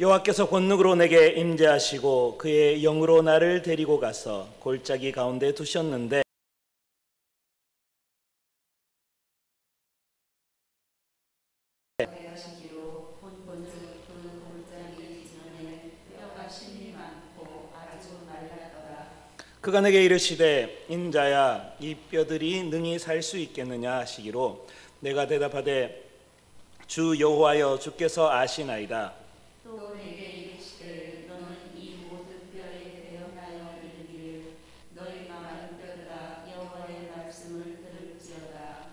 여호와께서 권능으로 내게 임재하시고 그의 영으로 나를 데리고 가서 골짜기 가운데 두셨는데 그가 내게 이르시되 인자야 이 뼈들이 능히 살 수 있겠느냐 하시기로 내가 대답하되 주 여호와여 주께서 아시나이다. 또 내게 이르시되 너는 이 모든 뼈에 대언하여 이르기를 너희 마른 뼈들아 여호와의 말씀을 들을지어다.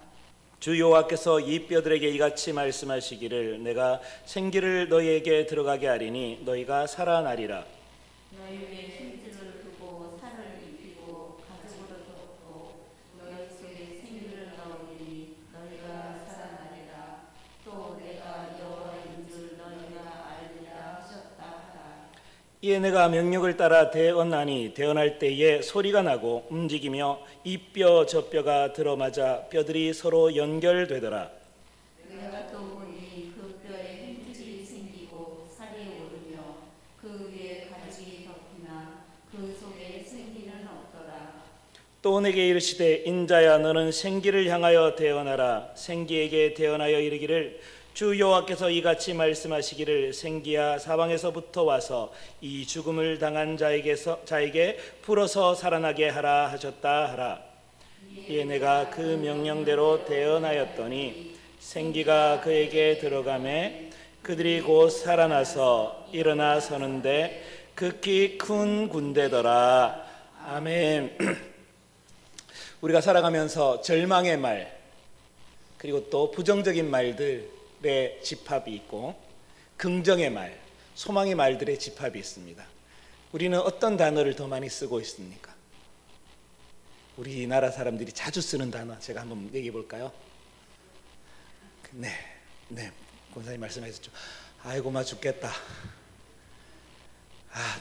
주 여호와께서 이 뼈들에게 이같이 말씀하시기를 내가 생기를 너희에게 들어가게 하리니 너희가 살아나리라. 너희 위에 힘줄을 두고 살을 입히고 가죽으로 덮고 너희 속에 생기를 넣으리니 너희가 살아나리라. 또 내가 여호와인 줄 너희가 알리라 하셨다 하라. 이에 내가 명령을 따라 대언하니 대언할 때에 소리가 나고 움직이며 이 뼈 저 뼈가 들어맞아 뼈들이 서로 연결되더라. 내가 또 보니 그 뼈에 힘줄이 생기고 살이 오르며 그 위에 가죽이 덮이나 그 속에 생기는 없더라. 또 내게 이르시되 인자야 너는 생기를 향하여 대언하라. 생기에게 대언하여 이르기를 주 여호와께서 이같이 말씀하시기를 생기야 사방에서부터 와서 이 죽음을 당한 자에게 풀어서 살아나게 하라 하셨다 하라. 이에 내가 그 명령대로 대언하였더니 생기가 그에게 들어가매 그들이 곧 살아나서 일어나 서는데 극히 큰 군대더라. 아멘. 우리가 살아가면서 절망의 말 그리고 또 부정적인 말들의 집합이 있고 긍정의 말, 소망의 말들의 집합이 있습니다. 우리는 어떤 단어를 더 많이 쓰고 있습니까? 우리나라 사람들이 자주 쓰는 단어 제가 한번 얘기해 볼까요? 네, 권사님 말씀하셨죠. 아이고 마 죽겠다.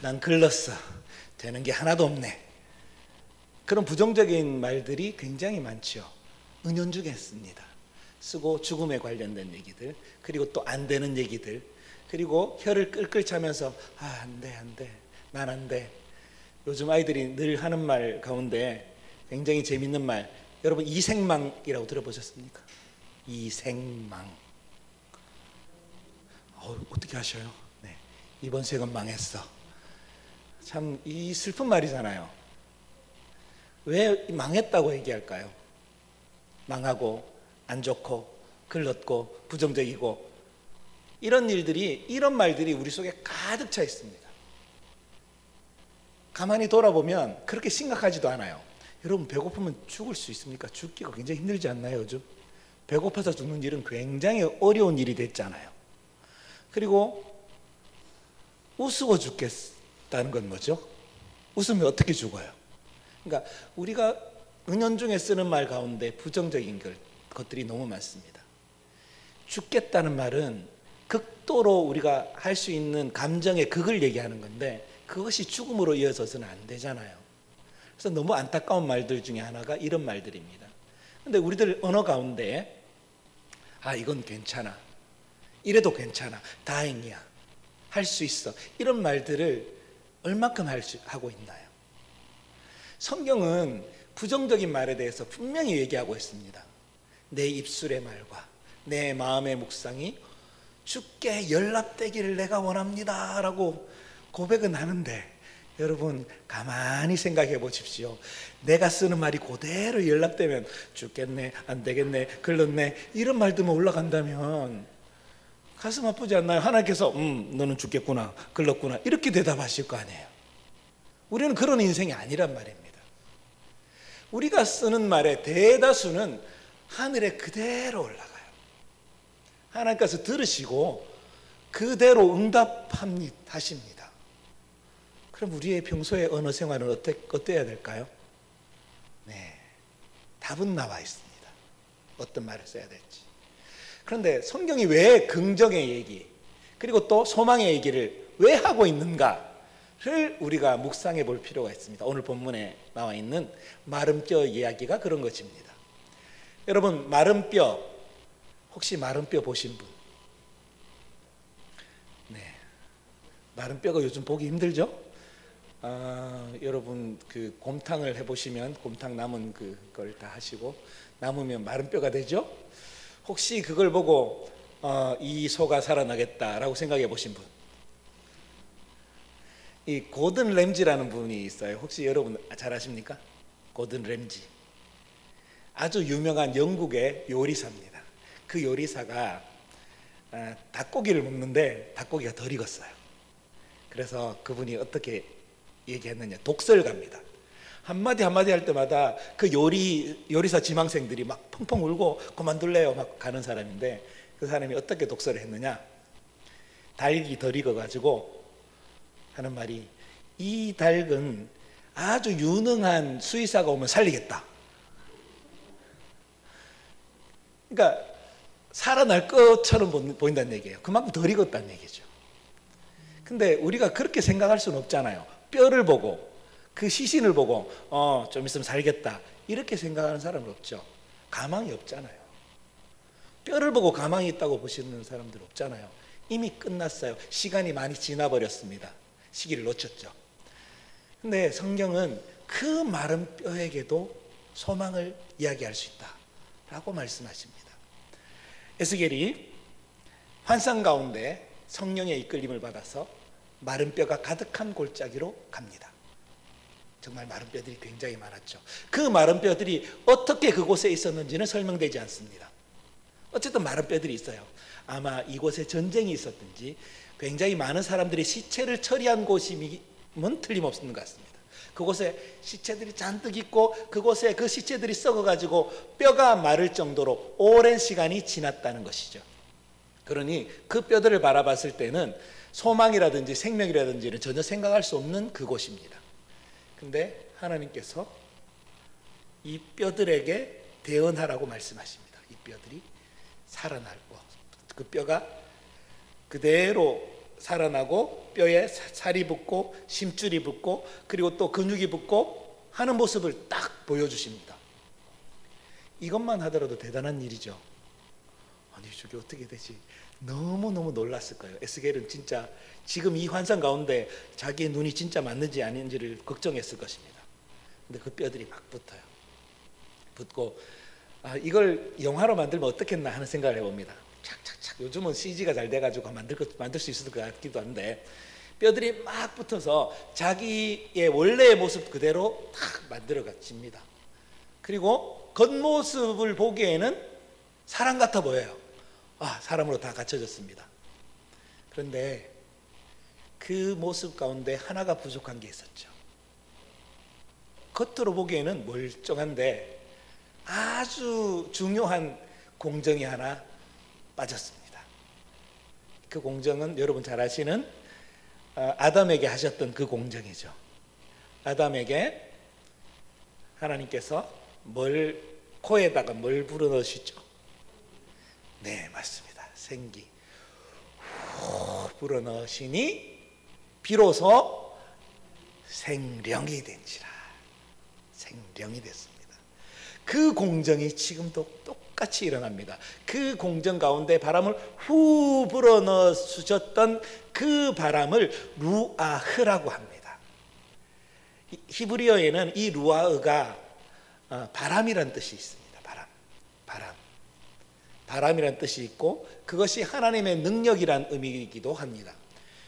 난 글렀어. 되는 게 하나도 없네. 그런 부정적인 말들이 굉장히 많죠. 은연중에 씁니다. 쓰고 죽음에 관련된 얘기들, 그리고 또 안 되는 얘기들, 그리고 혀를 끌끌 차면서 안 돼, 난 안 돼. 요즘 아이들이 늘 하는 말 가운데 굉장히 재밌는 말, 여러분 이생망이라고 들어보셨습니까? 이생망. 어떻게 하셔요? 네, 이번 생은 망했어. 참 이 슬픈 말이잖아요. 왜 망했다고 얘기할까요? 망하고 안 좋고 글렀고 부정적이고 이런 말들이 우리 속에 가득 차 있습니다. 가만히 돌아보면 그렇게 심각하지도 않아요. 여러분 배고프면 죽을 수 있습니까? 죽기가 굉장히 힘들지 않나요 요즘? 배고파서 죽는 일은 굉장히 어려운 일이 됐잖아요. 그리고 웃고 죽겠다는 건 뭐죠? 웃으면 어떻게 죽어요? 그러니까 우리가 은연중에 쓰는 말 가운데 부정적인 것들이 너무 많습니다. 죽겠다는 말은 극도로 우리가 할 수 있는 감정의 극을 얘기하는 건데 그것이 죽음으로 이어져서는 안 되잖아요. 그래서 너무 안타까운 말들 중에 하나가 이런 말들입니다. 그런데 우리들 언어 가운데 이건 괜찮아, 이래도 괜찮아, 다행이야, 할 수 있어, 이런 말들을 얼마큼 하고 있나요? 성경은 부정적인 말에 대해서 분명히 얘기하고 있습니다. 내 입술의 말과 내 마음의 묵상이 주께 연락되기를 내가 원합니다 라고 고백은 하는데 여러분 가만히 생각해 보십시오. 내가 쓰는 말이 그대로 연락되면 죽겠네, 안 되겠네, 글렀네 이런 말들만 올라간다면 가슴 아프지 않나요? 하나님께서 너는 죽겠구나, 글렀구나 이렇게 대답하실 거 아니에요. 우리는 그런 인생이 아니란 말입니다. 우리가 쓰는 말의 대다수는 하늘에 그대로 올라가요. 하나님께서 들으시고 그대로 응답하십니다. 그럼 우리의 평소의 언어 생활은 어때야 될까요? 네, 답은 나와 있습니다. 어떤 말을 써야 될지. 그런데 성경이 왜 긍정의 얘기 그리고 또 소망의 얘기를 왜 하고 있는가를 우리가 묵상해 볼 필요가 있습니다. 오늘 본문에 나와 있는 마른 뼈 이야기가 그런 것입니다. 여러분 마른 뼈, 혹시 마른 뼈 보신 분? 네, 마른 뼈가 요즘 보기 힘들죠? 여러분 그 곰탕을 해보시면 곰탕 남은 그걸 다 하시고 남으면 마른 뼈가 되죠? 혹시 그걸 보고 이 소가 살아나겠다라고 생각해 보신 분? 이 고든 램지라는 분이 있어요. 혹시 여러분 잘 아십니까? 고든 램지. 아주 유명한 영국의 요리사입니다. 그 요리사가 닭고기를 먹는데 닭고기가 덜 익었어요. 그래서 그분이 어떻게 얘기했느냐, 독설가입니다. 한마디 한마디 할 때마다 그 요리사 지망생들이 막 펑펑 울고 그만둘래요 막 가는 사람인데, 그 사람이 어떻게 독설을 했느냐, 닭이 덜 익어가지고 하는 말이, 이 닭은 아주 유능한 수의사가 오면 살리겠다. 그러니까 살아날 것처럼 보인다는 얘기예요. 그만큼 덜 익었다는 얘기죠. 근데 우리가 그렇게 생각할 수는 없잖아요. 뼈를 보고 그 시신을 보고 좀 있으면 살겠다 이렇게 생각하는 사람은 없죠. 가망이 없잖아요. 뼈를 보고 가망이 있다고 보시는 사람들 없잖아요. 이미 끝났어요. 시간이 많이 지나버렸습니다. 시기를 놓쳤죠. 근데 성경은 그 마른 뼈에게도 소망을 이야기할 수 있다라고 말씀하십니다. 에스겔이 환상 가운데 성령의 이끌림을 받아서 마른 뼈가 가득한 골짜기로 갑니다. 정말 마른 뼈들이 굉장히 많았죠. 그 마른 뼈들이 어떻게 그곳에 있었는지는 설명되지 않습니다. 어쨌든 마른 뼈들이 있어요. 아마 이곳에 전쟁이 있었든지 굉장히 많은 사람들이 시체를 처리한 곳이면 틀림없는 것 같습니다. 그곳에 시체들이 잔뜩 있고 그곳에 그 시체들이 썩어가지고 뼈가 마를 정도로 오랜 시간이 지났다는 것이죠. 그러니 그 뼈들을 바라봤을 때는 소망이라든지 생명이라든지는 전혀 생각할 수 없는 그곳입니다. 근데 하나님께서 이 뼈들에게 대언하라고 말씀하십니다. 이 뼈들이 살아나고 그 뼈가 그대로 살아나고 뼈에 살이 붙고 심줄이 붙고 그리고 또 근육이 붙고 하는 모습을 딱 보여주십니다. 이것만 하더라도 대단한 일이죠. 아니 저게 어떻게 되지? 너무너무 놀랐을 거예요. 에스겔은 진짜 지금 이 환상 가운데 자기의 눈이 진짜 맞는지 아닌지를 걱정했을 것입니다. 근데 그 뼈들이 막 붙어요. 붙고 이걸 영화로 만들면 어떻겠나 하는 생각을 해봅니다. 착착착. 요즘은 CG가 잘 돼가지고 만들 수 있을 것 같기도 한데 뼈들이 막 붙어서 자기의 원래의 모습 그대로 탁 만들어집니다. 그리고 겉모습을 보기에는 사람 같아 보여요. 사람으로 다 갖춰졌습니다. 그런데 그 모습 가운데 하나가 부족한 게 있었죠. 겉으로 보기에는 멀쩡한데 아주 중요한 공정이 하나 빠졌습니다. 그 공정은 여러분 잘 아시는 아담에게 하셨던 그 공정이죠. 아담에게 하나님께서 코에다가 뭘 불어넣으시죠? 네, 맞습니다. 생기 불어넣으시니 비로소 생령이 된지라. 생령이 됐습니다. 그 공정이 지금도 똑같이 일어납니다. 그 공정 가운데 바람을 후 불어넣어 주셨던 그 바람을 루아흐라고 합니다. 히브리어에는 이 루아흐가 바람이란 뜻이 있습니다. 바람이란 뜻이 있고 그것이 하나님의 능력이란 의미이기도 합니다.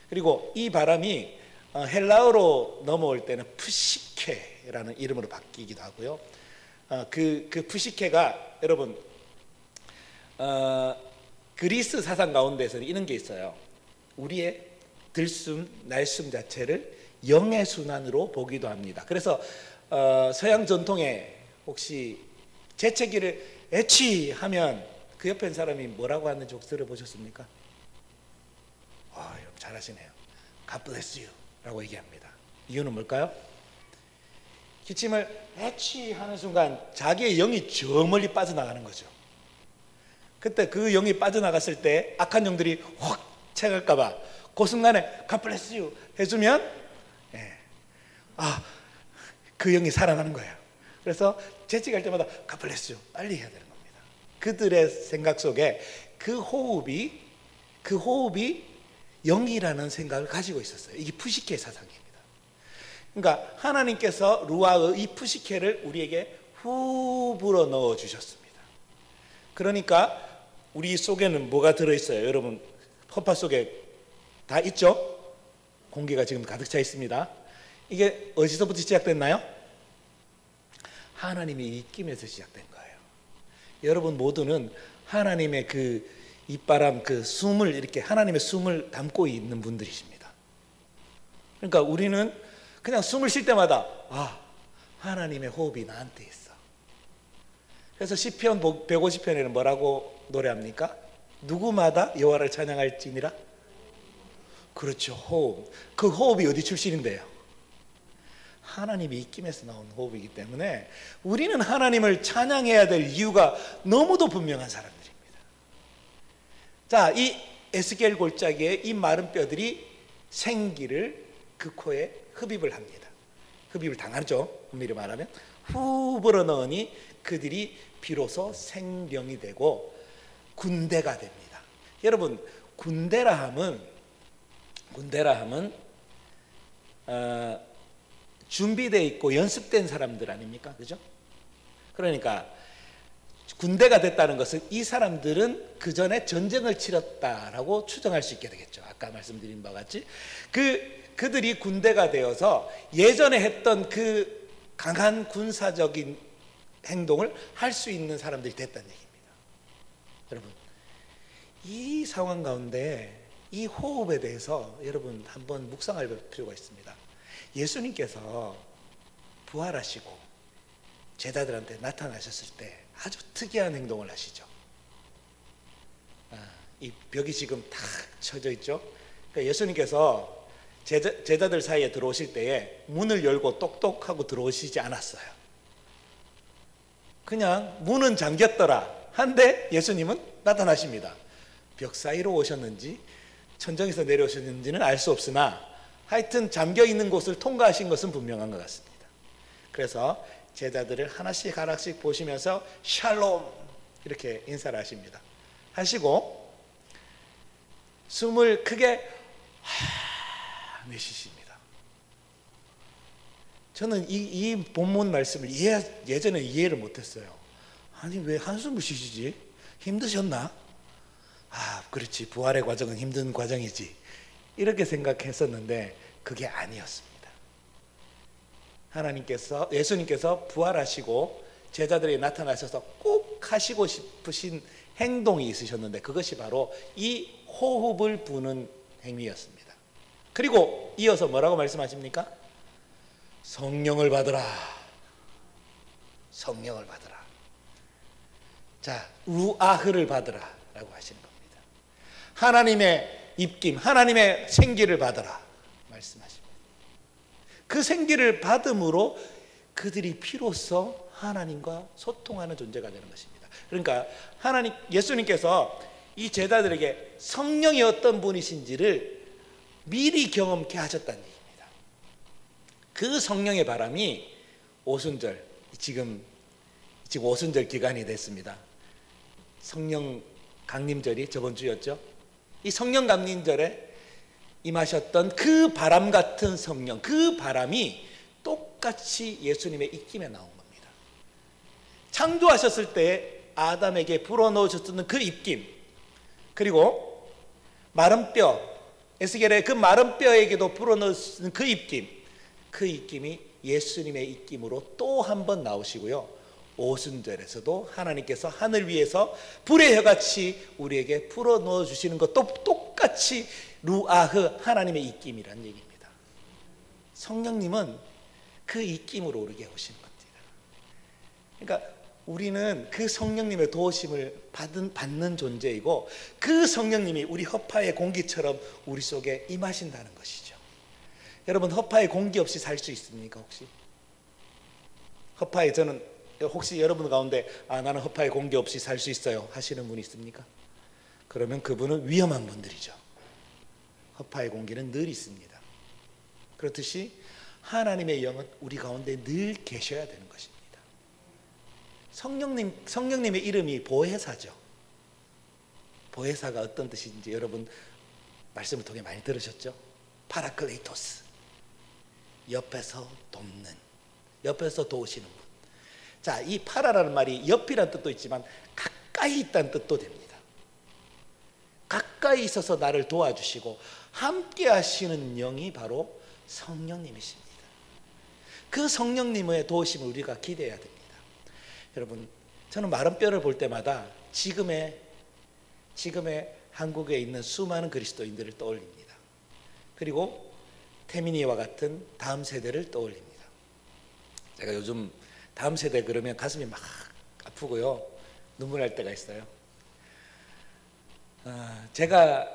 그리고 이 바람이 헬라어로 넘어올 때는 푸시케라는 이름으로 바뀌기도 하고요. 그 푸시케가 여러분 그리스 사상 가운데서는 이런 게 있어요. 우리의 들숨, 날숨 자체를 영의 순환으로 보기도 합니다. 그래서 서양 전통에 혹시 재채기를 애취하면 그 옆에 있는 사람이 뭐라고 하는지 혹시 들어보셨습니까? 여러분 잘하시네요. God bless you 라고 얘기합니다. 이유는 뭘까요? 기침을 애취하는 순간 자기의 영이 저 멀리 빠져나가는 거죠. 그때 그 영이 빠져나갔을 때 악한 영들이 확 채갈까 봐 그 순간에 God bless you 해주면 그 영이 살아나는 거예요. 그래서 재채기할 때마다 God bless you 빨리 해야 되는 겁니다. 그들의 생각 속에 그 호흡이 영이라는 생각을 가지고 있었어요. 이게 푸시케 사상입니다. 그러니까 하나님께서 루아의 이 푸시케를 우리에게 후 불어 넣어 주셨습니다. 그러니까 우리 속에는 뭐가 들어있어요? 여러분 허파 속에 다 있죠? 공기가 지금 가득 차 있습니다. 이게 어디서부터 시작됐나요? 하나님의 입김에서 시작된 거예요. 여러분 모두는 하나님의 그 입바람, 그 숨을 이렇게 하나님의 숨을 담고 있는 분들이십니다. 그러니까 우리는 그냥 숨을 쉴 때마다 하나님의 호흡이 나한테 있어. 그래서 시편 150편에는 뭐라고 노래합니까? 누구마다 여호와를 찬양할지니라. 그렇죠. 호흡. 그 호흡이 어디 출신인데요? 하나님의 입김에서 나온 호흡이기 때문에 우리는 하나님을 찬양해야 될 이유가 너무도 분명한 사람들입니다. 자, 이 에스겔 골짜기에 이 마른 뼈들이 생기를 그 코에 흡입을 합니다. 흡입을 당하죠. 엄밀히 말하면 후 불어 넣으니 그들이 비로소 생명이 되고 군대가 됩니다. 여러분 군대라 함은 준비되어 있고 연습된 사람들 아닙니까? 그죠? 그러니까 군대가 됐다는 것은 이 사람들은 그 전에 전쟁을 치렀다라고 추정할 수 있게 되겠죠. 아까 말씀드린 바와 같이 그들이 군대가 되어서 예전에 했던 그 강한 군사적인 행동을 할 수 있는 사람들이 됐다는 얘기입니다. 여러분 이 상황 가운데 이 호흡에 대해서 여러분 한번 묵상할 필요가 있습니다. 예수님께서 부활하시고 제자들한테 나타나셨을 때 아주 특이한 행동을 하시죠. 이 벽이 지금 탁 쳐져 있죠. 그러니까 예수님께서 제자들 사이에 들어오실 때에 문을 열고 똑똑하고 들어오시지 않았어요. 그냥 문은 잠겼더라 한데 예수님은 나타나십니다. 벽 사이로 오셨는지 천정에서 내려오셨는지는 알 수 없으나 하여튼 잠겨있는 곳을 통과하신 것은 분명한 것 같습니다. 그래서 제자들을 하나씩 보시면서 샬롬 이렇게 인사를 하십니다. 하시고 숨을 크게 내쉬십니다. 저는 이 본문 말씀을 예전에 이해를 못했어요. 아니 왜 한숨을 쉬시지? 힘드셨나? 그렇지, 부활의 과정은 힘든 과정이지, 이렇게 생각했었는데 그게 아니었습니다. 예수님께서 부활하시고 제자들에게 나타나셔서 꼭 하시고 싶으신 행동이 있으셨는데 그것이 바로 이 호흡을 부는 행위였습니다. 그리고 이어서 뭐라고 말씀하십니까? 성령을 받으라. 성령을 받으라. 자, 루아흐를 받으라 라고 하시는 겁니다. 하나님의 입김, 하나님의 생기를 받으라 말씀하십니다. 그 생기를 받음으로 그들이 비로소 하나님과 소통하는 존재가 되는 것입니다. 그러니까 예수님께서 이 제자들에게 성령이 어떤 분이신지를 미리 경험케 하셨다는 얘기입니다. 그 성령의 바람이 오순절, 지금 오순절 기간이 됐습니다. 성령 강림절이 저번 주였죠. 이 성령 강림절에 임하셨던 그 바람 같은 성령, 그 바람이 똑같이 예수님의 입김에 나온 겁니다. 창조하셨을 때 아담에게 불어넣으셨던 그 입김, 그리고 마른 뼈, 에스겔의 그 마른 뼈에게도 불어넣으신 그 입김, 그 입김이 예수님의 입김으로 또 한 번 나오시고요. 오순절에서도 하나님께서 하늘 위에서 불의 혀같이 우리에게 불어넣어 주시는 것도 똑같이 루아흐, 하나님의 입김이라는 얘기입니다. 성령님은 그 입김으로 우리에게 오시는 겁니다. 그러니까 우리는 그 성령님의 도우심을 받는 존재이고 그 성령님이 우리 허파의 공기처럼 우리 속에 임하신다는 것이죠. 여러분 허파의 공기 없이 살 수 있습니까? 혹시 여러분 가운데 나는 허파의 공기 없이 살 수 있어요 하시는 분이 있습니까? 그러면 그분은 위험한 분들이죠. 허파의 공기는 늘 있습니다. 그렇듯이 하나님의 영은 우리 가운데 늘 계셔야 되는 것입니다. 성령님의 이름이 보혜사죠. 보혜사가 어떤 뜻인지 여러분 말씀을 통해 많이 들으셨죠? 파라클레이토스, 옆에서 돕는, 옆에서 도우시는 분. 자, 이 파라라는 말이 옆이라는 뜻도 있지만 가까이 있다는 뜻도 됩니다. 가까이 있어서 나를 도와주시고 함께 하시는 영이 바로 성령님이십니다. 그 성령님의 도우심을 우리가 기대해야 됩니다. 여러분, 저는 마른 뼈를 볼 때마다 지금의 한국에 있는 수많은 그리스도인들을 떠올립니다. 그리고 태민이와 같은 다음 세대를 떠올립니다. 제가 요즘 다음 세대 그러면 가슴이 막 아프고요, 눈물 날 때가 있어요. 제가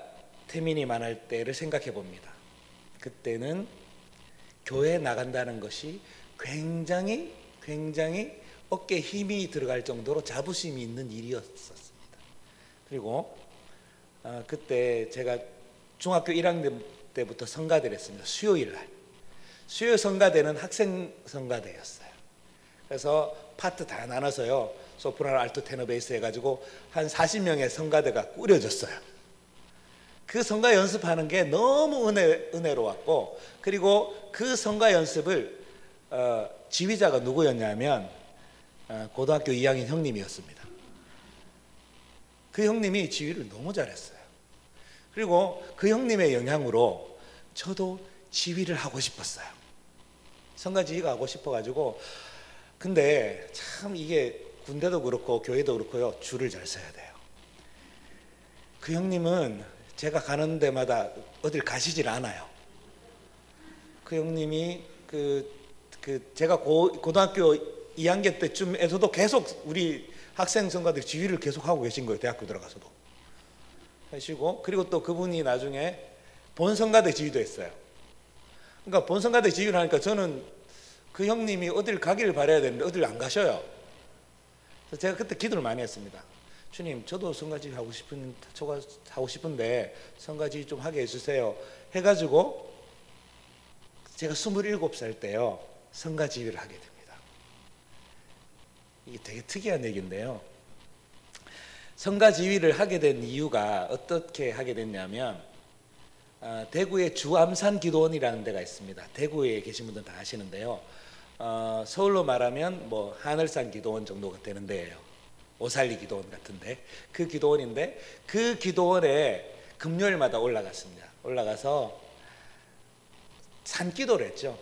태민이 만날 때를 생각해 봅니다. 그때는 교회에 나간다는 것이 굉장히 어깨에 힘이 들어갈 정도로 자부심이 있는 일이었었습니다. 그리고 그때 제가 중학교 1학년 때부터 성가대를 했습니다. 수요일 날. 수요 성가대는 학생 성가대였어요. 그래서 파트 다 나눠서요, 소프라노, 알토, 테너, 베이스 해가지고 한 40명의 성가대가 꾸려졌어요. 그 성가 연습하는 게 너무 은혜로웠고, 그리고 그 성가 연습을 지휘자가 누구였냐면 고등학교 2학년 형님이었습니다. 그 형님이 지휘를 너무 잘했어요. 그리고 그 형님의 영향으로 저도 지휘를 하고 싶었어요. 성가 지휘가 하고 싶어가지고. 근데 참 이게 군대도 그렇고 교회도 그렇고요, 줄을 잘 서야 돼요. 그 형님은 제가 가는 데마다 어딜 가시질 않아요. 그 형님이 제가 고등학교 2학년 때쯤에서도 계속 우리 학생 성가들 지휘를 계속 하고 계신 거예요. 대학교 들어가서도 하시고, 그리고 또 그분이 나중에 본성가대 지휘도 했어요. 그러니까 본성가대 지휘를 하니까 저는 그 형님이 어딜 가기를 바라야 되는데 어딜 안 가셔요. 그래서 제가 그때 기도를 많이 했습니다. 주님, 저도 성가지휘 하고 싶은데 성가지휘 좀 하게 해주세요 해가지고 제가 27살 때요, 성가지휘를 하게 됩니다. 이게 되게 특이한 얘기인데요, 성가지휘를 하게 된 이유가 어떻게 하게 됐냐면, 대구에 주암산 기도원이라는 데가 있습니다. 대구에 계신 분들은 다 아시는데요, 서울로 말하면 뭐 하늘산 기도원 정도가 되는 데예요. 오살리 기도원 같은데, 그 기도원인데, 그 기도원에 금요일마다 올라갔습니다. 올라가서 산기도를 했죠.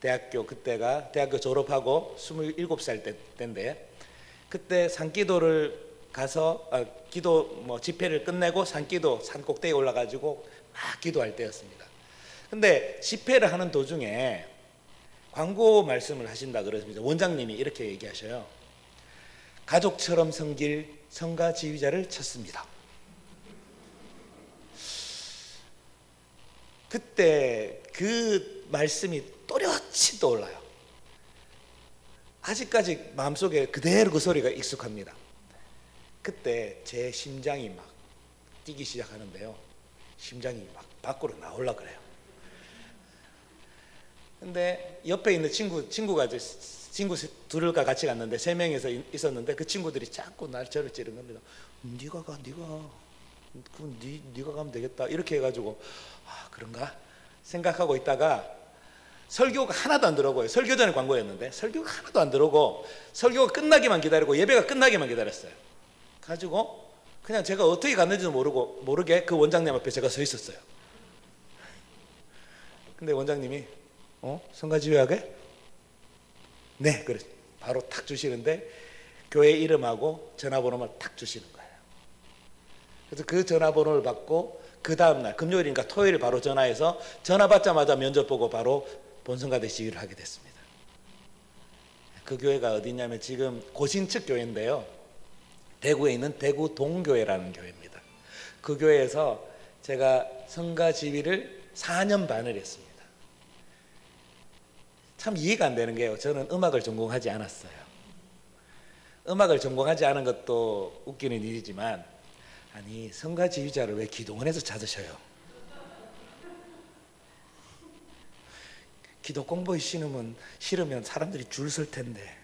그때가 대학교 졸업하고 27살 때인데, 그때 산기도를 가서 집회를 끝내고 산기도 산 꼭대기에 올라가지고 막 기도할 때였습니다. 근데 집회를 하는 도중에 광고 말씀을 하신다 그러십니다. 원장님이 이렇게 얘기하셔요. 가족처럼 섬길 성가 지휘자를 찾습니다. 그때 그 말씀이 또렷이 떠올라요. 아직까지 마음속에 그대로 그 소리가 익숙합니다. 그때 제 심장이 막 뛰기 시작하는데요, 심장이 막 밖으로 나오려 그래요. 근데 옆에 있는 친구 둘과 같이 갔는데 3명이서 있었는데, 그 친구들이 자꾸 저를 찌르는 겁니다. 네가 가면 되겠다 이렇게 해가지고, 그런가 생각하고 있다가 설교가 하나도 안 들어오고요. 설교 전에 광고였는데 설교가 하나도 안 들어오고 설교가 끝나기만 기다리고 예배가 끝나기만 기다렸어요. 가지고 그냥 제가 어떻게 갔는지도 모르게 그 원장님 앞에 제가 서 있었어요. 근데 원장님이 성가지휘하게? 네, 그래. 바로 탁 주시는데 교회 이름하고 전화번호만 탁 주시는 거예요. 그래서 그 전화번호를 받고 그 다음날 금요일이니까 토요일 바로 전화해서 전화 받자마자 면접 보고 바로 본성가대 지휘를 하게 됐습니다. 그 교회가 어디냐면 지금 고신측 교회인데요, 대구에 있는 대구 동교회라는 교회입니다. 그 교회에서 제가 성가 지휘를 4년 반을 했습니다. 참 이해가 안 되는 게요, 저는 음악을 전공하지 않았어요. 음악을 전공하지 않은 것도 웃기는 일이지만, 아니 성가 지휘자를 왜 기도원에서 찾으셔요? 기도 공부하기 싫으면 사람들이 줄 설 텐데.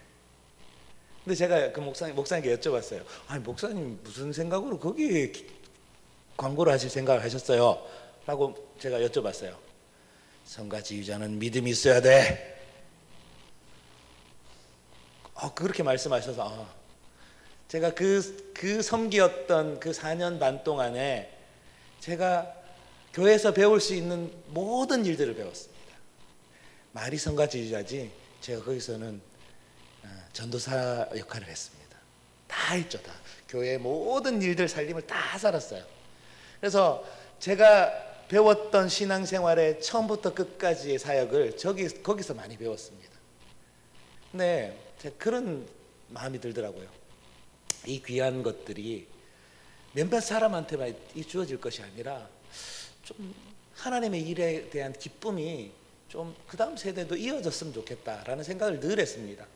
근데 제가 그 목사님께 여쭤봤어요. 아니 목사님 무슨 생각으로 거기 광고를 하실 생각을 하셨어요? 라고 제가 여쭤봤어요. 성가 지휘자는 믿음이 있어야 돼. 그렇게 말씀하셔서 제가 그 섬기었던 그 4년 반 동안에 제가 교회에서 배울 수 있는 모든 일들을 배웠습니다. 말이 성가 지휘자지 제가 거기서는 전도사 역할을 했습니다. 다 했죠. 다. 교회의 모든 일들 살림을 다 살았어요. 그래서 제가 배웠던 신앙생활의 처음부터 끝까지의 사역을 거기서 많이 배웠습니다. 근데 제가 그런 마음이 들더라고요. 이 귀한 것들이 몇몇 사람한테만 주어질 것이 아니라 좀 하나님의 일에 대한 기쁨이 좀 그 다음 세대도 이어졌으면 좋겠다라는 생각을 늘 했습니다.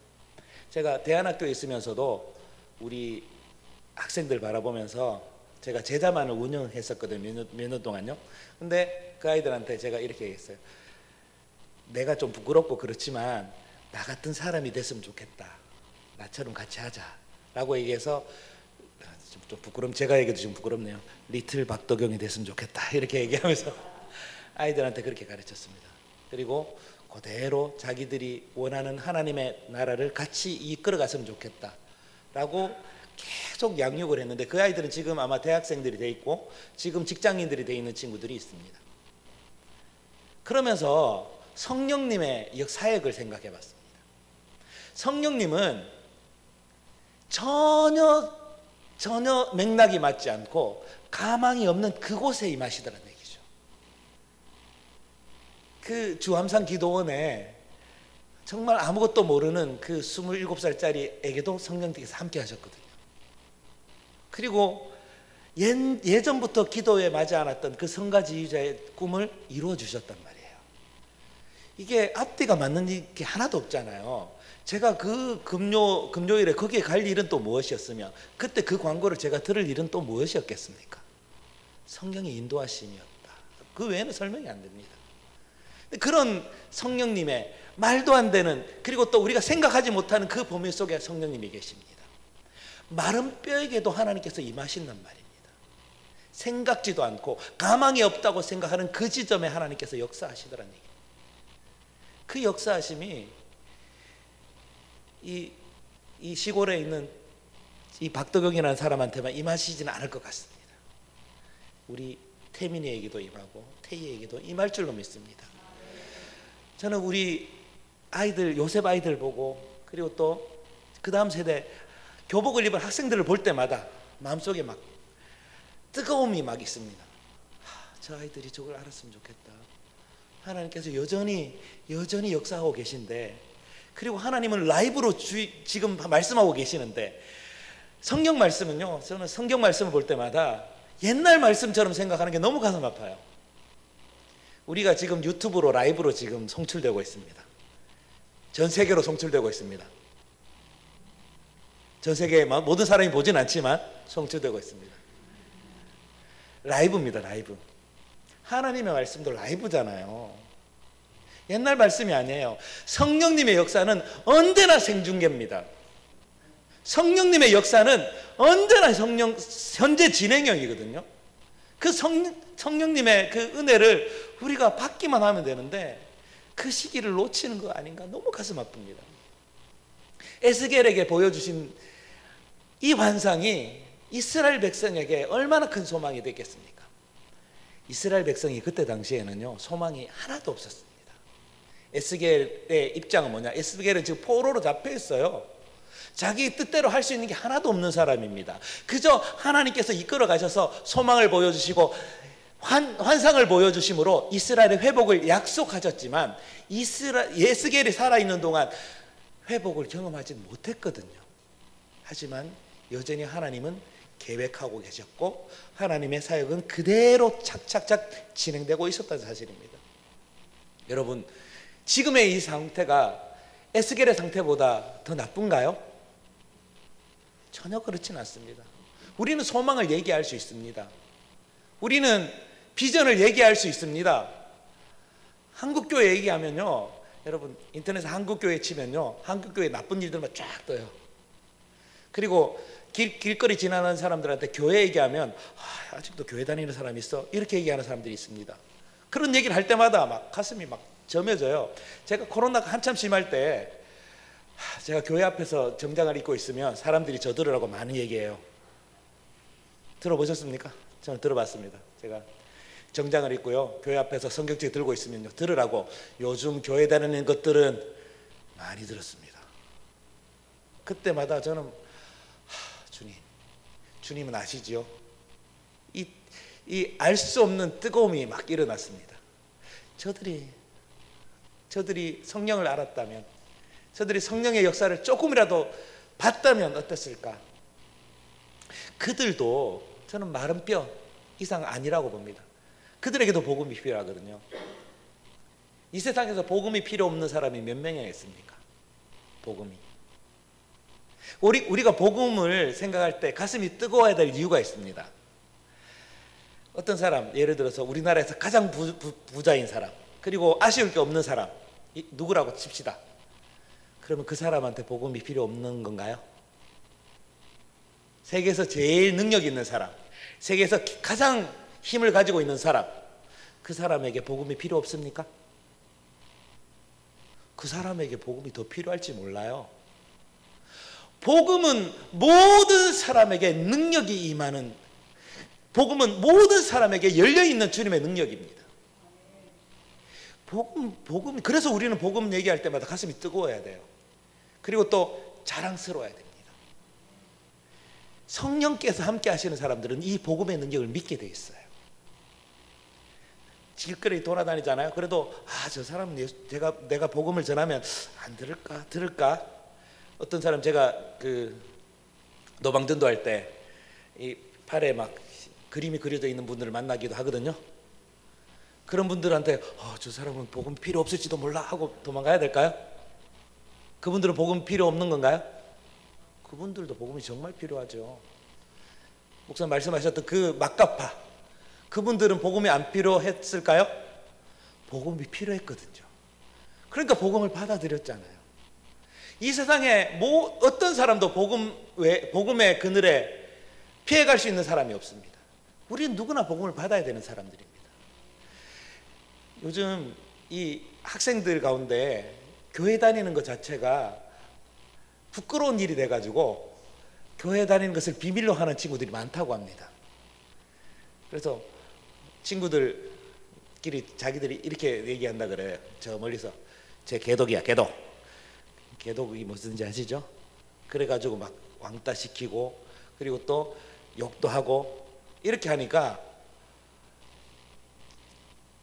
제가 대안학교에 있으면서도 우리 학생들 바라보면서 제가 제자만을 운영했었거든요. 몇 년 동안요. 근데 그 아이들한테 제가 이렇게 얘기했어요. 내가 좀 부끄럽고 그렇지만 나 같은 사람이 됐으면 좋겠다. 나처럼 같이 하자 라고 얘기해서 좀 부끄럼, 제가 얘기해도 좀 부끄럽네요. 리틀 박도경이 됐으면 좋겠다 이렇게 얘기하면서 아이들한테 그렇게 가르쳤습니다. 그리고 그대로 자기들이 원하는 하나님의 나라를 같이 이끌어 갔으면 좋겠다 라고 계속 양육을 했는데, 그 아이들은 지금 아마 대학생들이 돼 있고 지금 직장인들이 돼 있는 친구들이 있습니다. 그러면서 성령님의 사역을 생각해 봤습니다. 성령님은 전혀 맥락이 맞지 않고 가망이 없는 그곳에 임하시더라는 얘기죠. 그 주암산 기도원에 정말 아무것도 모르는 그 27살짜리에게도 성령님께서 함께 하셨거든요. 그리고 예전부터 기도에 맞지 않았던 그 성가지휘자의 꿈을 이루어 주셨단 말이에요. 이게 앞뒤가 맞는 게 하나도 없잖아요. 제가 그 금요일에 거기에 갈 일은 또 무엇이었으며 그때 그 광고를 제가 들을 일은 또 무엇이었겠습니까? 성령의 인도하심이었다. 그 외에는 설명이 안 됩니다. 그런 성령님의 말도 안 되는, 그리고 또 우리가 생각하지 못하는 그 범위 속에 성령님이 계십니다. 마른 뼈에게도 하나님께서 임하신단 말입니다. 생각지도 않고 가망이 없다고 생각하는 그 지점에 하나님께서 역사하시더라는 얘기예요. 그 역사하심이 이 시골에 있는 이 박도경이라는 사람한테만 임하시지는 않을 것 같습니다. 우리 태민이에게도 임하고 태희에게도 임할 줄로 믿습니다. 저는 우리 아이들, 요셉 아이들 보고, 그리고 또 그 다음 세대 교복을 입은 학생들을 볼 때마다 마음속에 막 뜨거움이 막 있습니다. 저 아이들이 저걸 알았으면 좋겠다. 하나님께서 여전히 역사하고 계신데, 그리고 하나님은 라이브로 지금 말씀하고 계시는데, 성경 말씀은요, 저는 성경 말씀을 볼 때마다 옛날 말씀처럼 생각하는 게 너무 가슴 아파요. 우리가 지금 유튜브로 라이브로 지금 송출되고 있습니다. 전 세계로 송출되고 있습니다. 전 세계 모든 사람이 보진 않지만 송출되고 있습니다. 라이브입니다. 라이브. 하나님의 말씀도 라이브잖아요. 옛날 말씀이 아니에요. 성령님의 역사는 언제나 생중계입니다. 성령님의 역사는 언제나 현재 진행형이거든요. 그 성령님의 그 은혜를 우리가 받기만 하면 되는데 그 시기를 놓치는 거 아닌가, 너무 가슴 아픕니다. 에스겔에게 보여주신 이 환상이 이스라엘 백성에게 얼마나 큰 소망이 됐겠습니까? 이스라엘 백성이 그때 당시에는요, 소망이 하나도 없었습니다. 에스겔의 입장은 뭐냐? 에스겔은 지금 포로로 잡혀 있어요. 자기 뜻대로 할 수 있는 게 하나도 없는 사람입니다. 그저 하나님께서 이끌어 가셔서 소망을 보여주시고 환상을 보여주심으로 이스라엘의 회복을 약속하셨지만 에스겔이 살아있는 동안 회복을 경험하지 못했거든요. 하지만 여전히 하나님은 계획하고 계셨고 하나님의 사역은 그대로 착착착 진행되고 있었다는 사실입니다. 여러분, 지금의 이 상태가 에스겔의 상태보다 더 나쁜가요? 전혀 그렇지는 않습니다. 우리는 소망을 얘기할 수 있습니다. 우리는 비전을 얘기할 수 있습니다. 한국교회 얘기하면요, 여러분 인터넷에 한국교회 치면요, 한국교회 나쁜 일들만 쫙 떠요. 그리고 길거리 지나는 사람들한테 교회 얘기하면 아직도 교회 다니는 사람이 있어? 이렇게 얘기하는 사람들이 있습니다. 그런 얘기를 할 때마다 막 가슴이 막 점여져요. 제가 코로나가 한참 심할 때 제가 교회 앞에서 정장을 입고 있으면 사람들이 저 들으라고 많이 얘기해요. 들어보셨습니까? 저는 들어봤습니다. 제가 정장을 입고요, 교회 앞에서 성경책 들고 있으면요, 들으라고 요즘 교회 다니는 것들은 많이 들었습니다. 그때마다 저는 주님은 아시지요? 이 알 수 없는 뜨거움이 막 일어났습니다. 저들이 성령을 알았다면, 저들이 성령의 역사를 조금이라도 봤다면 어땠을까? 그들도 저는 마른 뼈 이상 아니라고 봅니다. 그들에게도 복음이 필요하거든요. 이 세상에서 복음이 필요 없는 사람이 몇 명이나 있습니까? 복음이. 우리가 복음을 생각할 때 가슴이 뜨거워야 될 이유가 있습니다. 어떤 사람, 예를 들어서 우리나라에서 가장 부자인 사람, 그리고 아쉬울 게 없는 사람, 누구라고 칩시다. 그러면 그 사람한테 복음이 필요 없는 건가요? 세계에서 제일 능력 있는 사람, 세계에서 가장 힘을 가지고 있는 사람, 그 사람에게 복음이 필요 없습니까? 그 사람에게 복음이 더 필요할지 몰라요. 복음은 모든 사람에게 능력이 임하는, 복음은 모든 사람에게 열려있는 주님의 능력입니다. 복음, 그래서 우리는 복음 얘기할 때마다 가슴이 뜨거워야 돼요. 그리고 또 자랑스러워야 됩니다. 성령께서 함께 하시는 사람들은 이 복음의 능력을 믿게 돼 있어요. 길거리 돌아다니잖아요. 그래도 저 사람은 내가 복음을 전하면 안 들을까? 어떤 사람, 제가 그 노방전도 할 때 이 팔에 막 그림이 그려져 있는 분들을 만나기도 하거든요. 그런 분들한테 저 사람은 복음 필요 없을지도 몰라 하고 도망가야 될까요? 그분들은 복음 필요 없는 건가요? 그분들도 복음이 정말 필요하죠. 목사님 말씀하셨던 그 막가파, 그분들은 복음이 안 필요했을까요? 복음이 필요했거든요. 그러니까 복음을 받아들였잖아요. 이 세상에 어떤 사람도 복음의 그늘에 피해갈 수 있는 사람이 없습니다. 우리는 누구나 복음을 받아야 되는 사람들입니다. 요즘 이 학생들 가운데 교회 다니는 것 자체가 부끄러운 일이 돼가지고 교회 다니는 것을 비밀로 하는 친구들이 많다고 합니다. 그래서 친구들끼리 자기들이 이렇게 얘기한다 그래요. 저 멀리서 제 개독이야, 개독. 개독이 무슨지 아시죠? 그래가지고 막 왕따 시키고, 그리고 또 욕도 하고, 이렇게 하니까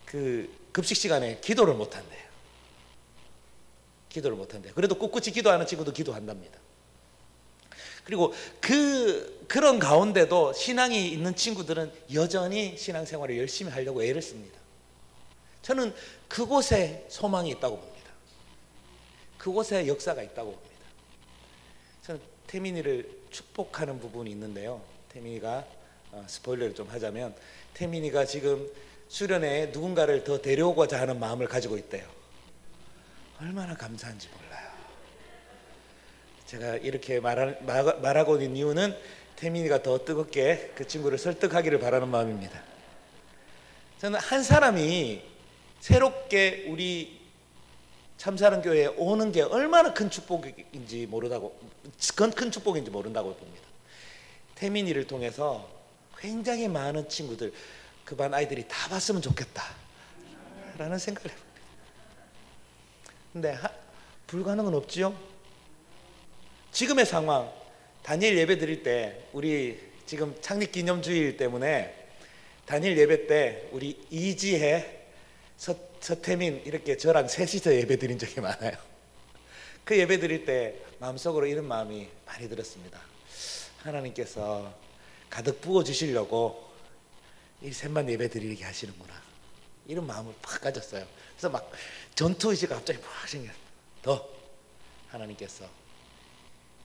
그 급식 시간에 기도를 못 한대요. 기도를 못 한대요. 그래도 꿋꿋이 기도하는 친구도 기도한답니다. 그리고 그런 가운데도 신앙이 있는 친구들은 여전히 신앙생활을 열심히 하려고 애를 씁니다. 저는 그곳에 소망이 있다고 봅니다. 그곳에 역사가 있다고 봅니다. 저는 태민이를 축복하는 부분이 있는데요. 태민이가 스포일러를 좀 하자면, 태민이가 지금 수련회에 누군가를 더 데려오고자 하는 마음을 가지고 있대요. 얼마나 감사한지 몰라요. 제가 이렇게 말하고 있는 이유는 태민이가 더 뜨겁게 그 친구를 설득하기를 바라는 마음입니다. 저는 한 사람이 새롭게 우리 참사랑교회에 오는 게 얼마나 큰 축복인지 모른다고 봅니다. 태민이를 통해서 굉장히 많은 친구들, 그 반 아이들이 다 봤으면 좋겠다 라는 생각을 해봅니다. 근데 불가능은 없지요. 지금의 상황, 다니엘 예배 드릴 때, 우리 지금 창립 기념주일 때문에 다니엘 예배 때 우리 이지혜, 서태민 이렇게 저랑 셋이서 예배 드린 적이 많아요. 그 예배 드릴 때 마음속으로 이런 마음이 많이 들었습니다. 하나님께서 가득 부어주시려고 이 셋만 예배 드리게 하시는구나, 이런 마음을 팍 가졌어요. 그래서 막 전투의식가 갑자기 팍 생겼어요. 더 하나님께서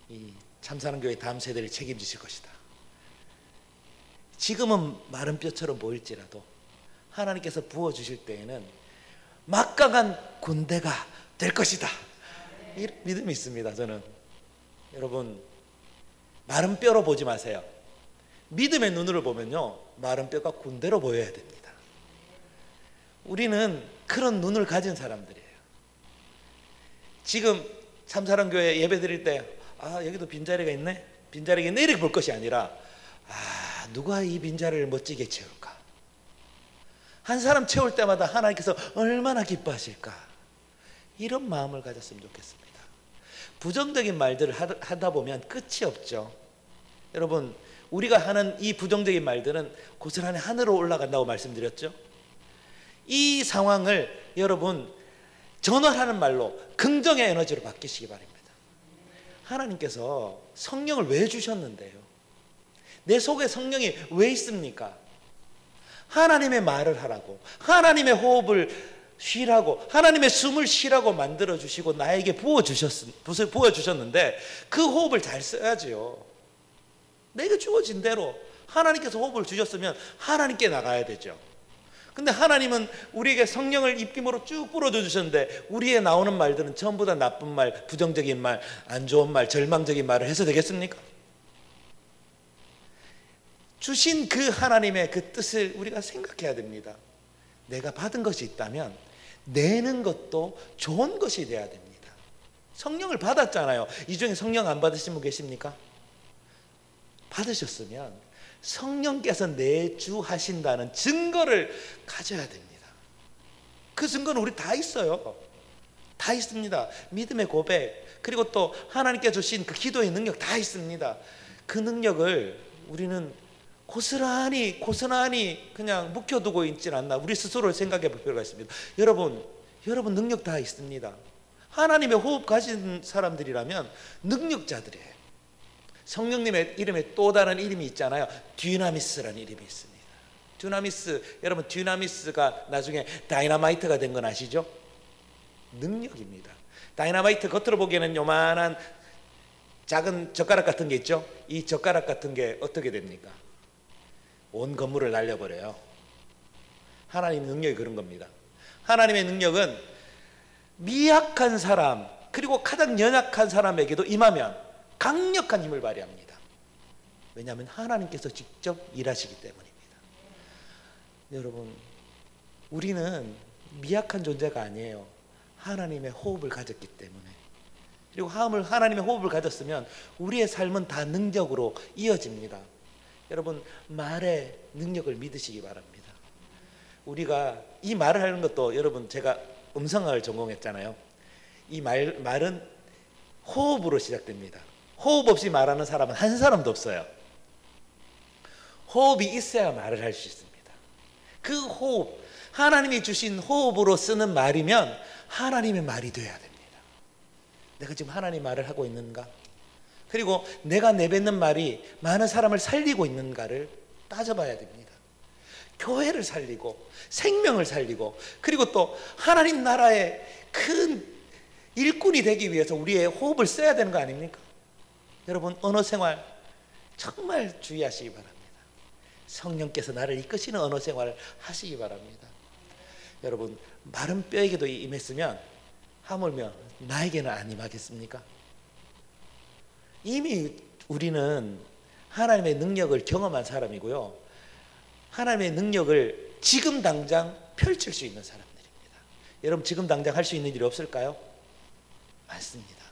이 참사랑교회 다음 세대를 책임지실 것이다. 지금은 마른 뼈처럼 보일지라도 하나님께서 부어주실 때에는 막강한 군대가 될 것이다, 이런 믿음이 있습니다. 저는 여러분, 마른 뼈로 보지 마세요. 믿음의 눈으로 보면요, 마른 뼈가 군대로 보여야 됩니다. 우리는 그런 눈을 가진 사람들이에요. 지금 참사랑교회 예배 드릴 때 여기도 빈자리가 있네, 빈자리가 있네 이렇게 볼 것이 아니라 누가 이 빈자리를 멋지게 채울까, 한 사람 채울 때마다 하나님께서 얼마나 기뻐하실까, 이런 마음을 가졌으면 좋겠습니다. 부정적인 말들을 하다 보면 끝이 없죠. 여러분, 우리가 하는 이 부정적인 말들은 고스란히 하늘로 올라간다고 말씀드렸죠. 이 상황을 여러분 전환하는 말로 긍정의 에너지로 바뀌시기 바랍니다. 하나님께서 성령을 왜 주셨는데요? 내 속에 성령이 왜 있습니까? 하나님의 말을 하라고, 하나님의 호흡을 쉬라고, 하나님의 숨을 쉬라고 만들어 주시고 나에게 부어주셨는데 그 호흡을 잘 써야지요. 내게 주어진 대로 하나님께서 호흡을 주셨으면 하나님께 나가야 되죠. 근데 하나님은 우리에게 성령을 입김으로 쭉 불어줘 주셨는데 우리의 나오는 말들은 전부 다 나쁜 말, 부정적인 말, 안 좋은 말, 절망적인 말을 해서 되겠습니까? 주신 그 하나님의 그 뜻을 우리가 생각해야 됩니다. 내가 받은 것이 있다면 내는 것도 좋은 것이 돼야 됩니다. 성령을 받았잖아요. 이 중에 성령 안 받으신 분 계십니까? 받으셨으면 성령께서 내주하신다는 증거를 가져야 됩니다. 그 증거는 우리 다 있어요. 다 있습니다. 믿음의 고백, 그리고 또 하나님께 주신 그 기도의 능력 다 있습니다. 그 능력을 우리는 고스란히 그냥 묵혀두고 있지 않나, 우리 스스로를 생각해 볼 필요가 있습니다. 여러분 능력 다 있습니다. 하나님의 호흡 가진 사람들이라면 능력자들이에요. 성령님의 이름에 또 다른 이름이 있잖아요. 듀나미스라는 이름이 있습니다. 여러분 듀나미스가 나중에 다이너마이트가 된 건 아시죠? 능력입니다. 다이너마이트 겉으로 보기에는 요만한 작은 젓가락 같은 게 있죠. 이 젓가락 같은 게 어떻게 됩니까? 온 건물을 날려버려요. 하나님의 능력이 그런 겁니다. 하나님의 능력은 미약한 사람, 그리고 가장 연약한 사람에게도 임하면 강력한 힘을 발휘합니다. 왜냐하면 하나님께서 직접 일하시기 때문입니다. 여러분, 우리는 미약한 존재가 아니에요. 하나님의 호흡을 가졌기 때문에. 그리고 하나님의 호흡을 가졌으면 우리의 삶은 다 능력으로 이어집니다. 여러분, 말의 능력을 믿으시기 바랍니다. 우리가 이 말을 하는 것도, 여러분, 제가 음성학을 전공했잖아요. 이 말은 호흡으로 시작됩니다. 호흡 없이 말하는 사람은 한 사람도 없어요. 호흡이 있어야 말을 할 수 있습니다. 그 호흡, 하나님이 주신 호흡으로 쓰는 말이면 하나님의 말이 돼야 됩니다. 내가 지금 하나님 말을 하고 있는가? 그리고 내가 내뱉는 말이 많은 사람을 살리고 있는가를 따져봐야 됩니다. 교회를 살리고 생명을 살리고, 그리고 또 하나님 나라의 큰 일꾼이 되기 위해서 우리의 호흡을 써야 되는 거 아닙니까? 여러분, 언어 생활 정말 주의하시기 바랍니다. 성령께서 나를 이끄시는 언어 생활을 하시기 바랍니다. 여러분, 마른 뼈에게도 임했으면 하물며 나에게는 안 임하겠습니까? 이미 우리는 하나님의 능력을 경험한 사람이고요, 하나님의 능력을 지금 당장 펼칠 수 있는 사람들입니다. 여러분, 지금 당장 할 수 있는 일이 없을까요? 많습니다.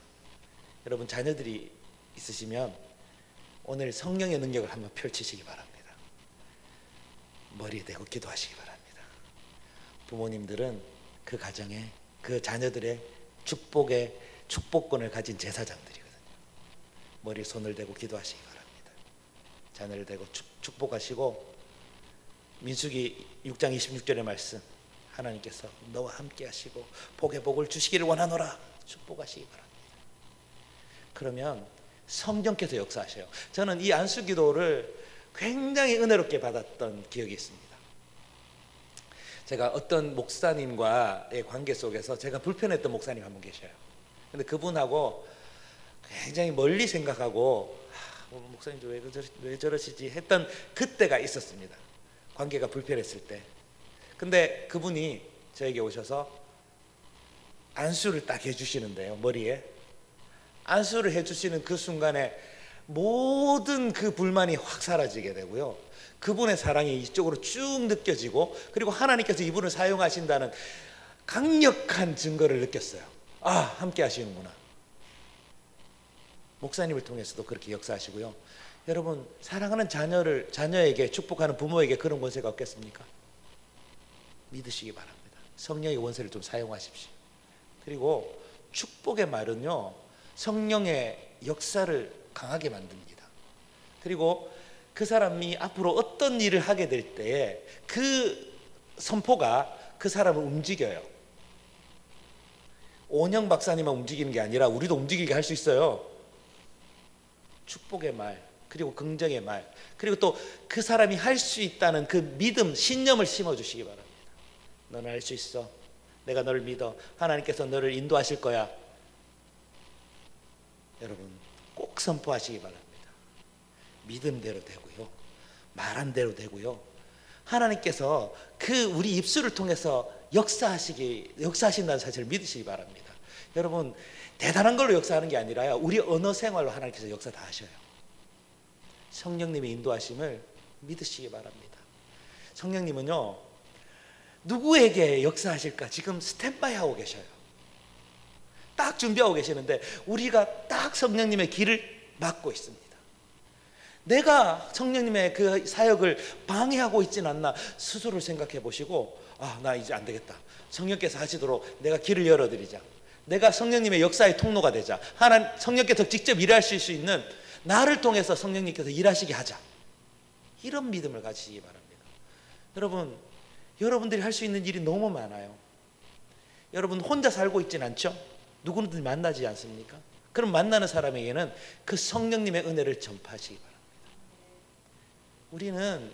여러분, 자녀들이 있으시면 오늘 성령의 능력을 한번 펼치시기 바랍니다. 머리에 대고 기도하시기 바랍니다. 부모님들은 그 가정에, 그 자녀들의 축복권을 가진 제사장들이거든요. 머리에 손을 대고 기도하시기 바랍니다. 자녀를 대고 축복하시고, 민수기 6장 26절의 말씀, 하나님께서 너와 함께 하시고 복의 복을 주시기를 원하노라 축복하시기 바랍니다. 그러면 성령께서 역사하셔요. 저는 이 안수기도를 굉장히 은혜롭게 받았던 기억이 있습니다. 제가 어떤 목사님과의 관계 속에서 제가 불편했던 목사님 한 분 계셔요. 근데 그분하고 굉장히 멀리 생각하고 목사님 왜 저러시지 했던 그때가 있었습니다. 관계가 불편했을 때. 근데 그분이 저에게 오셔서 안수를 딱 해주시는데요, 머리에 안수를 해주시는 그 순간에 모든 그 불만이 확 사라지게 되고요. 그분의 사랑이 이쪽으로 쭉 느껴지고, 그리고 하나님께서 이분을 사용하신다는 강력한 증거를 느꼈어요. 아, 함께 하시는구나. 목사님을 통해서도 그렇게 역사하시고요. 여러분, 사랑하는 자녀에게 축복하는 부모에게 그런 권세가 없겠습니까? 믿으시기 바랍니다. 성령의 권세를 좀 사용하십시오. 그리고 축복의 말은요, 성령의 역사를 강하게 만듭니다. 그리고 그 사람이 앞으로 어떤 일을 하게 될 때에 그 선포가 그 사람을 움직여요. 오은영 박사님만 움직이는 게 아니라 우리도 움직이게 할 수 있어요. 축복의 말, 그리고 긍정의 말, 그리고 또 그 사람이 할 수 있다는 그 믿음, 신념을 심어주시기 바랍니다. 너는 할 수 있어. 내가 너를 믿어. 하나님께서 너를 인도하실 거야. 여러분, 꼭 선포하시기 바랍니다. 믿음대로 되고요, 말한 대로 되고요, 하나님께서 그 우리 입술을 통해서 역사하신다는 사실을 믿으시기 바랍니다. 여러분, 대단한 걸로 역사하는 게 아니라요, 우리 언어 생활로 하나님께서 역사 다 하셔요. 성령님의 인도하심을 믿으시기 바랍니다. 성령님은요, 누구에게 역사하실까 지금 스탠바이 하고 계셔요. 딱 준비하고 계시는데 우리가 딱 성령님의 길을 막고 있습니다. 내가 성령님의 그 사역을 방해하고 있지는 않나 스스로를 생각해 보시고, 아, 나 이제 안 되겠다. 성령께서 하시도록 내가 길을 열어드리자. 내가 성령님의 역사의 통로가 되자. 성령께서 직접 일하실 수 있는 나를 통해서 성령님께서 일하시게 하자. 이런 믿음을 가지시기 바랍니다. 여러분들이 할 수 있는 일이 너무 많아요. 여러분 혼자 살고 있진 않죠? 누구든지 만나지 않습니까? 그럼 만나는 사람에게는 그 성령님의 은혜를 전파하시기 바랍니다. 우리는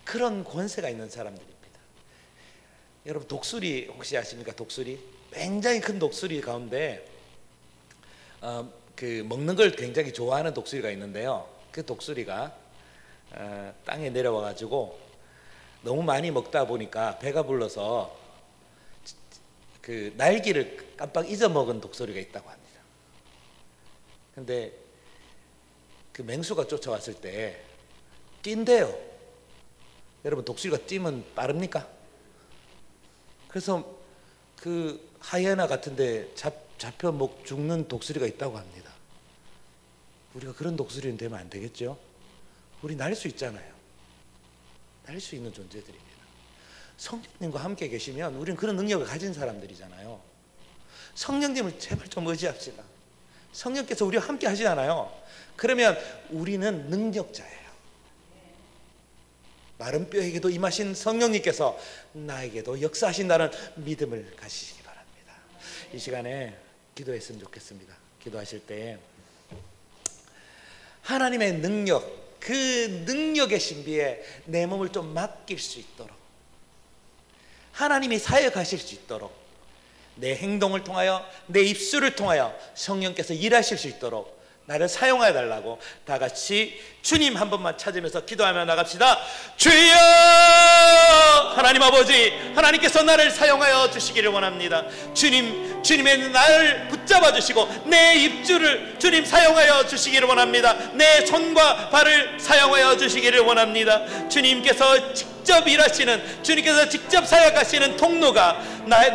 그런 권세가 있는 사람들입니다. 여러분, 독수리 혹시 아십니까? 독수리? 굉장히 큰 독수리 가운데 그 먹는 걸 굉장히 좋아하는 독수리가 있는데요. 그 독수리가 땅에 내려와 가지고 너무 많이 먹다 보니까 배가 불러서 그 날개를 깜빡 잊어먹은 독수리가 있다고 합니다. 근데 그 맹수가 쫓아왔을 때 뛴대요. 여러분, 독수리가 뛰면 빠릅니까? 그래서 그 하이에나 같은데 잡혀 죽는 독수리가 있다고 합니다. 우리가 그런 독수리는 되면 안 되겠죠? 우리 날 수 있잖아요. 날 수 있는 존재들입니다. 성령님과 함께 계시면 우리는 그런 능력을 가진 사람들이잖아요. 성령님을 제발 좀 의지합시다. 성령께서 우리와 함께 하시잖아요. 그러면 우리는 능력자예요. 마른 뼈에게도 임하신 성령님께서 나에게도 역사하신다는 믿음을 가지시기 바랍니다. 이 시간에 기도했으면 좋겠습니다. 기도하실 때 하나님의 능력, 그 능력의 신비에 내 몸을 좀 맡길 수 있도록, 하나님이 사역하실 수 있도록, 내 행동을 통하여, 내 입술을 통하여 성령께서 일하실 수 있도록 나를 사용하여 달라고 다 같이 주님 한 번만 찾으면서 기도하며 나갑시다. 주여! 하나님 아버지, 하나님께서 나를 사용하여 주시기를 원합니다. 주님의 나를 붙잡아 주시고 내 입술을 주님 사용하여 주시기를 원합니다. 내 손과 발을 사용하여 주시기를 원합니다. 주님께서 직접 일하시는, 주님께서 직접 사역하시는 통로가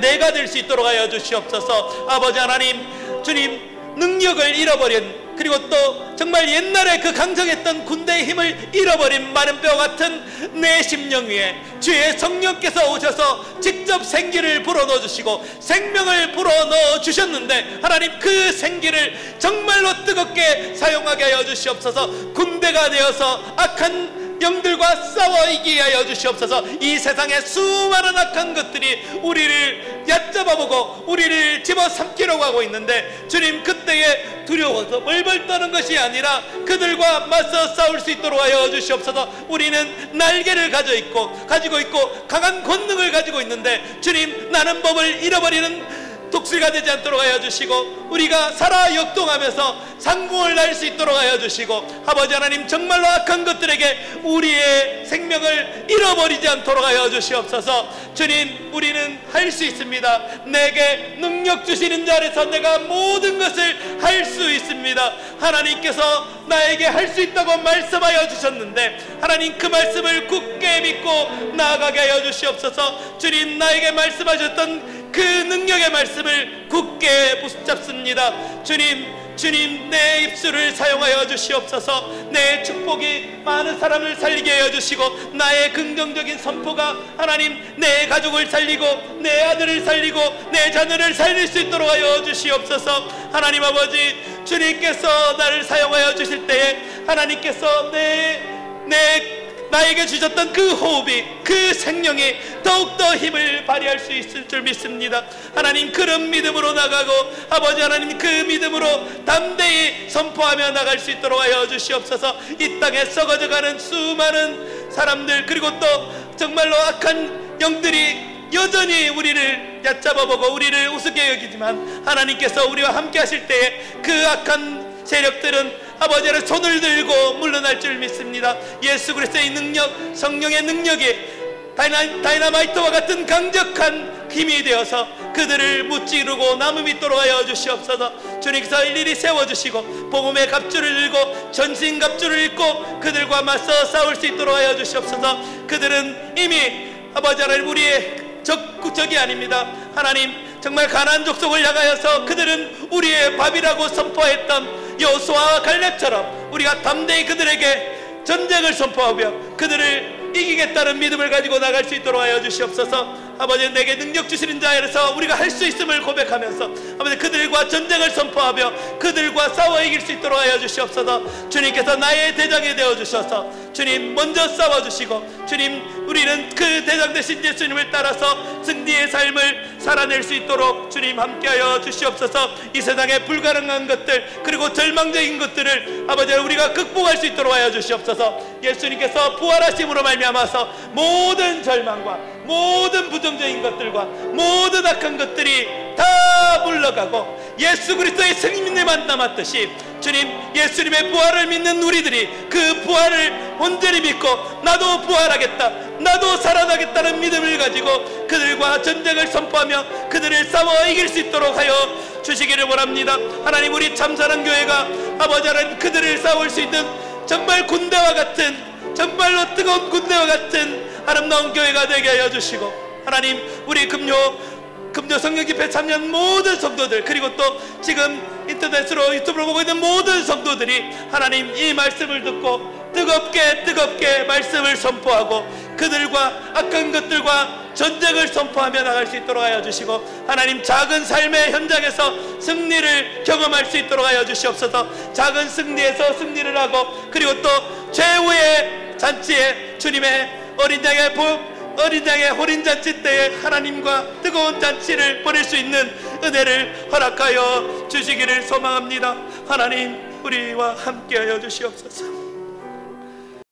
내가 될 수 있도록 하여 주시옵소서. 아버지 하나님, 주님 능력을 잃어버린, 그리고 또 정말 옛날에 그 강성했던 군대의 힘을 잃어버린 마른 뼈 같은 내 심령 위에 주의 성령께서 오셔서 직접 생기를 불어넣어 주시고 생명을 불어넣어 주셨는데, 하나님 그 생기를 정말로 뜨겁게 사용하게 하여 주시옵소서. 군대가 되어서 악한 영들과 싸워 이기게 하여 주시옵소서. 이 세상에 수많은 악한 것들이 우리를 얕잡아보고 우리를 집어삼키려고 하고 있는데, 주님 그때에 두려워서 벌벌 떠는 것이 아니라 그들과 맞서 싸울 수 있도록 하여 주시옵소서. 우리는 날개를 가지고 있고 강한 권능을 가지고 있는데, 주님 나는 법을 잃어버리는 독수리가 되지 않도록 하여 주시고, 우리가 살아 역동하면서 상궁을 날 수 있도록 하여 주시고, 아버지 하나님 정말로 악한 것들에게 우리의 생명을 잃어버리지 않도록 하여 주시옵소서. 주님, 우리는 할 수 있습니다. 내게 능력 주시는 자 안에서 내가 모든 것을 할 수 있습니다. 하나님께서 나에게 할 수 있다고 말씀하여 주셨는데, 하나님 그 말씀을 굳게 믿고 나아가게 하여 주시옵소서. 주님, 나에게 말씀하셨던 그 능력의 말씀을 굳게 붙잡습니다. 주님, 내 입술을 사용하여 주시옵소서. 내 축복이 많은 사람을 살리게 하여 주시고, 나의 긍정적인 선포가 하나님 내 가족을 살리고 내 아들을 살리고 내 자녀를 살릴 수 있도록 하여 주시옵소서. 하나님 아버지, 주님께서 나를 사용하여 주실 때에 하나님께서 나에게 주셨던 그 호흡이, 그 생명이 더욱더 힘을 발휘할 수 있을 줄 믿습니다. 하나님, 그런 믿음으로 나가고, 아버지 하나님 그 믿음으로 담대히 선포하며 나갈 수 있도록 하여 주시옵소서. 이 땅에 썩어져가는 수많은 사람들, 그리고 또 정말로 악한 영들이 여전히 우리를 얕잡아보고 우리를 우습게 여기지만, 하나님께서 우리와 함께 하실 때에 그 악한 세력들은 아버지의 손을 들고 물러날 줄 믿습니다. 예수 그리스도의 능력, 성령의 능력이 다이너마이트와 같은 강력한 힘이 되어서 그들을 무찌르고 남음 믿도록 하여 주시옵소서. 주님께서 일일이 세워주시고 복음의 갑주를 들고 전신갑주를 입고 그들과 맞서 싸울 수 있도록 하여 주시옵소서. 그들은 이미 아버지 하나님 우리의 적이 아닙니다. 하나님, 정말 가나안 족속을 향하여서 그들은 우리의 밥이라고 선포했던 여호수아와 갈렙처럼 우리가 담대히 그들에게 전쟁을 선포하며 그들을 이기겠다는 믿음을 가지고 나갈 수 있도록 하여 주시옵소서. 아버지, 내게 능력 주시는 자에서 우리가 할 수 있음을 고백하면서 아버지 그들과 전쟁을 선포하며 그들과 싸워 이길 수 있도록 하여 주시옵소서. 주님께서 나의 대장이 되어 주셔서 주님 먼저 싸워주시고, 주님, 우리는 그 대장 되신 예수님을 따라서 승리의 삶을 살아낼 수 있도록 주님 함께하여 주시옵소서. 이 세상에 불가능한 것들, 그리고 절망적인 것들을 아버지 우리가 극복할 수 있도록 하여 주시옵소서. 예수님께서 부활하심으로 말미암아서 모든 절망과 모든 부정적인 것들과 모든 악한 것들이 다 물러가고 예수 그리스도의 생명만 남았듯이, 주님, 예수님의 부활을 믿는 우리들이 그 부활을 온전히 믿고 나도 부활하겠다, 나도 살아나겠다는 믿음을 가지고 그들과 전쟁을 선포하며 그들을 싸워 이길 수 있도록 하여 주시기를 원합니다. 하나님, 우리 참사랑 교회가 아버지 하나님 그들을 싸울 수 있는 정말 군대와 같은, 정말로 뜨거운 군대와 같은 아름다운 교회가 되게 하여 주시고, 하나님, 우리 금요 성령 집회 참여한 모든 성도들, 그리고 또 지금 인터넷으로 유튜브를 보고 있는 모든 성도들이 하나님 이 말씀을 듣고 뜨겁게 말씀을 선포하고 그들과 악한 것들과 전쟁을 선포하며 나갈 수 있도록 하여 주시고, 하나님 작은 삶의 현장에서 승리를 경험할 수 있도록 하여 주시옵소서. 작은 승리에서 승리를 하고, 그리고 또 최후의 잔치에 주님의 어린 양의 호린 잔치 때에 하나님과 뜨거운 잔치를 벌일 수 있는 은혜를 허락하여 주시기를 소망합니다. 하나님, 우리와 함께하여 주시옵소서.